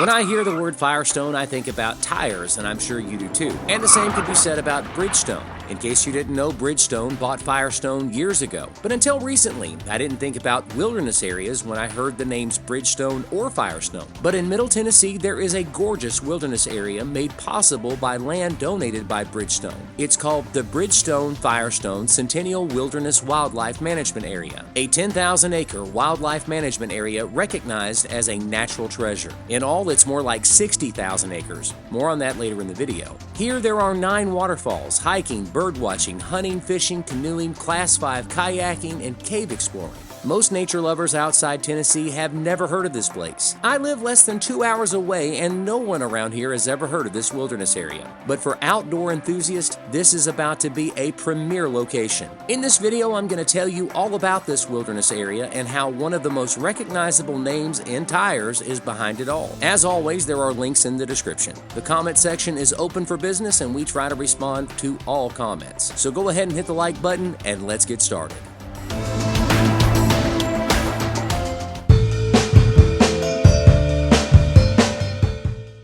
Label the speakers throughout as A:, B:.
A: When I hear the word Firestone, I think about tires, and I'm sure you do too. And the same could be said about Bridgestone. In case you didn't know, Bridgestone bought Firestone years ago. But until recently, I didn't think about wilderness areas when I heard the names Bridgestone or Firestone. But in Middle Tennessee, there is a gorgeous wilderness area made possible by land donated by Bridgestone. It's called the Bridgestone-Firestone Centennial Wilderness Wildlife Management Area, a 10,000-acre wildlife management area recognized as a natural treasure. In all, it's more like 60,000 acres. More on that later in the video. Here there are 9 waterfalls, hiking, birdwatching, hunting, fishing, canoeing, Class 5 kayaking, and cave exploring. Most nature lovers outside Tennessee have never heard of this place. I live less than 2 hours away and no one around here has ever heard of this wilderness area. But for outdoor enthusiasts, this is about to be a premier location. In this video, I'm going to tell you all about this wilderness area and how one of the most recognizable names in tires is behind it all. As always, there are links in the description. The comment section is open for business and we try to respond to all comments. So go ahead and hit the like button and let's get started.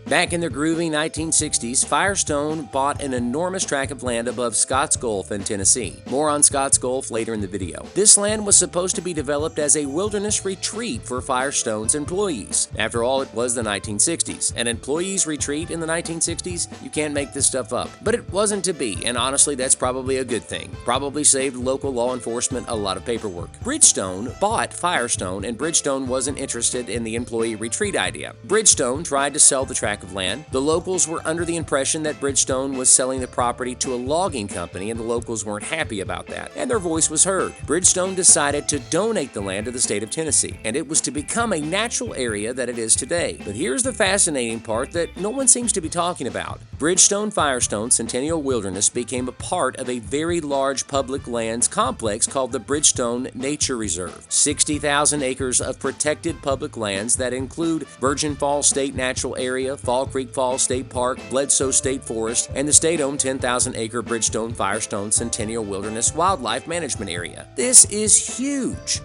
A: Back in the groovy 1960s, Firestone bought an enormous tract of land above Scotts Gulf in Tennessee. More on Scotts Gulf later in the video. This land was supposed to be developed as a wilderness retreat for Firestone's employees. After all, it was the 1960s. An employee's retreat in the 1960s? You can't make this stuff up. But it wasn't to be, and honestly, that's probably a good thing. Probably saved local law enforcement a lot of paperwork. Bridgestone bought Firestone, and Bridgestone wasn't interested in the employee retreat idea. Bridgestone tried to sell the tract of land. The locals were under the impression that Bridgestone was selling the property to a logging company, and the locals weren't happy about that, and their voice was heard. Bridgestone decided to donate the land to the state of Tennessee, and it was to become a natural area that it is today. But here's the fascinating part that no one seems to be talking about. Bridgestone-Firestone Centennial Wilderness became a part of a very large public lands complex called the Bridgestone Nature Reserve. 60,000 acres of protected public lands that include Virgin Falls State Natural Area, Fall Creek Falls State Park, Bledsoe State Forest, and the state-owned 10,000-acre Bridgestone-Firestone Centennial Wilderness Wildlife Management Area. This is huge.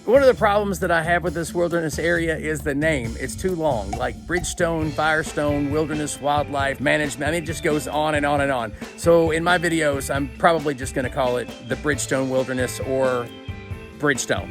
A: One of the problems that I have with this wilderness area is the name. It's too long, like Bridgestone-Firestone Wilderness Wildlife Management. I mean, it just goes on and on and on. So in my videos, I'm probably just going to call it the Bridgestone Wilderness or Bridgestone.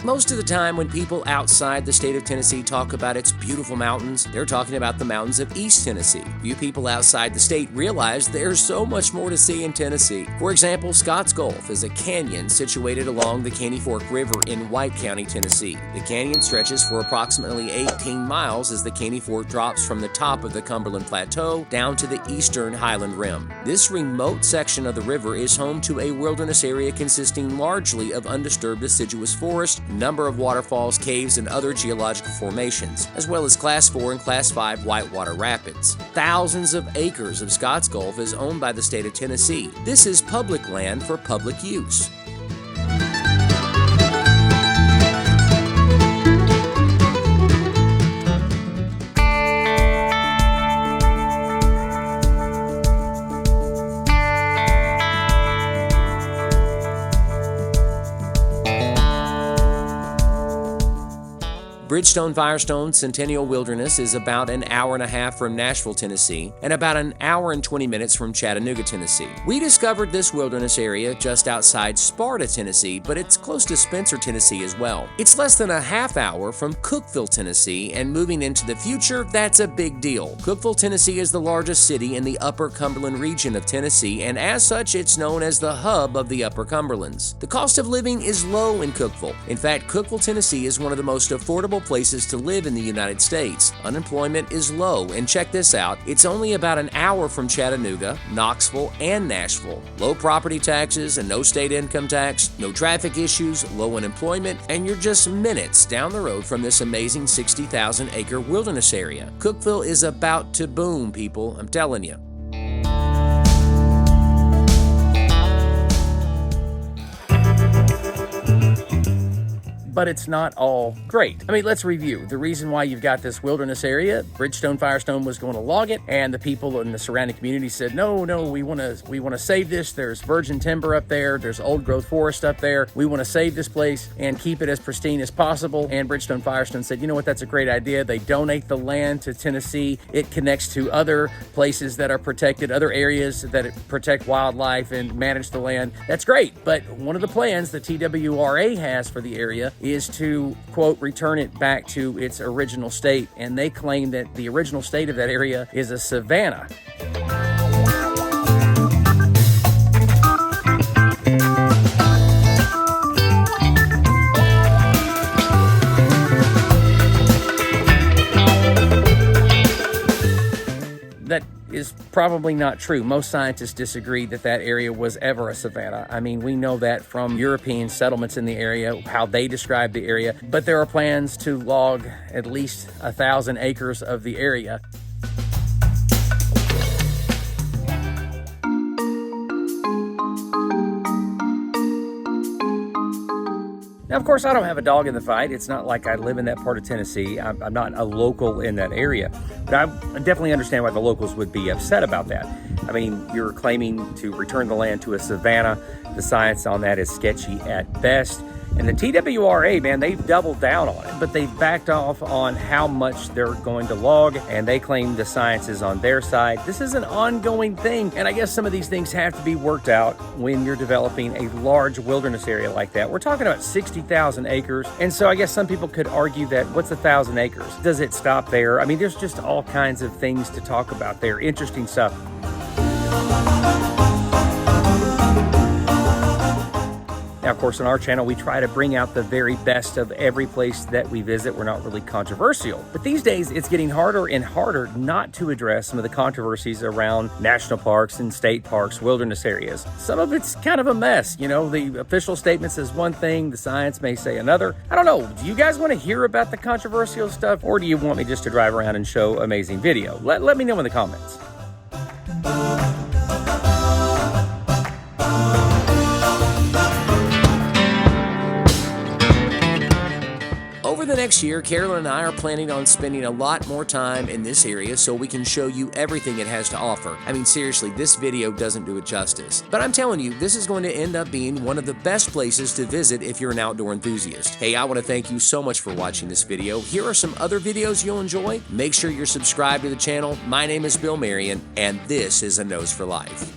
A: Most of the time when people outside the state of Tennessee talk about its beautiful mountains, they're talking about the mountains of East Tennessee. Few people outside the state realize there's so much more to see in Tennessee. For example, Scotts Gulf is a canyon situated along the Caney Fork River in White County, Tennessee. The canyon stretches for approximately 18 miles as the Caney Fork drops from the top of the Cumberland Plateau down to the eastern Highland Rim. This remote section of the river is home to a wilderness area consisting largely of undisturbed deciduous forest, number of waterfalls, caves, and other geological formations, as well as Class 4 and Class 5 whitewater rapids. Thousands of acres of Scotts Gulf is owned by the state of Tennessee. This is public land for public use. Bridgestone-Firestone Centennial Wilderness is about an hour and a half from Nashville, Tennessee, and about an hour and 20 minutes from Chattanooga, Tennessee. We discovered this wilderness area just outside Sparta, Tennessee, but it's close to Spencer, Tennessee as well. It's less than a half hour from Cookeville, Tennessee, and moving into the future, that's a big deal. Cookeville, Tennessee is the largest city in the Upper Cumberland region of Tennessee, and as such, it's known as the hub of the Upper Cumberlands. The cost of living is low in Cookeville. In fact, Cookeville, Tennessee is one of the most affordable places to live in the United States. Unemployment is low, and check this out, it's only about an hour from Chattanooga, Knoxville, and Nashville. Low property taxes and no state income tax, no traffic issues, low unemployment, and you're just minutes down the road from this amazing 60,000-acre wilderness area. Cookeville is about to boom, people, I'm telling you.
B: but it's not all great. I mean, let's review. The reason why you've got this wilderness area, Bridgestone-Firestone was going to log it, and the people in the surrounding community said, no, we want to save this. There's virgin timber up there. There's old growth forest up there. We want to save this place and keep it as pristine as possible. And Bridgestone-Firestone said, you know what, that's a great idea. They donate the land to Tennessee. It connects to other places that are protected, other areas that protect wildlife and manage the land. That's great. But one of the plans the TWRA has for the area is to, quote, return it back to its original state. And they claim that the original state of that area is a savanna. That is probably not true. Most scientists disagree that that area was ever a savanna. I mean, we know that from European settlements in the area, how they describe the area, but there are plans to log at least 1,000 acres of the area. Now, of course, I don't have a dog in the fight. It's not like I live in that part of Tennessee. I'm not a local in that area. But I definitely understand why the locals would be upset about that. I mean, you're claiming to return the land to a savanna. The science on that is sketchy at best. And the TWRA, man, they've doubled down on it, but they've backed off on how much they're going to log, and they claim the science is on their side. This is an ongoing thing, and I guess some of these things have to be worked out when you're developing a large wilderness area like that. We're talking about 60,000 acres, and so I guess some people could argue that what's 1,000 acres? Does it stop there? I mean, there's just all kinds of things to talk about there, interesting stuff. Now, of course, on our channel, we try to bring out the very best of every place that we visit. We're not really controversial. But these days, it's getting harder and harder not to address some of the controversies around national parks and state parks, wilderness areas. Some of it's kind of a mess. You know, the official statement says one thing, the science may say another. I don't know. Do you guys want to hear about the controversial stuff, or do you want me just to drive around and show amazing video? Let me know in the comments.
A: Over the next year, Carolyn and I are planning on spending a lot more time in this area so we can show you everything it has to offer. I mean, seriously, this video doesn't do it justice. But I'm telling you, this is going to end up being one of the best places to visit if you're an outdoor enthusiast. Hey, I want to thank you so much for watching this video. Here are some other videos you'll enjoy. Make sure you're subscribed to the channel. My name is Bill Marion, and this is A Nose for Life.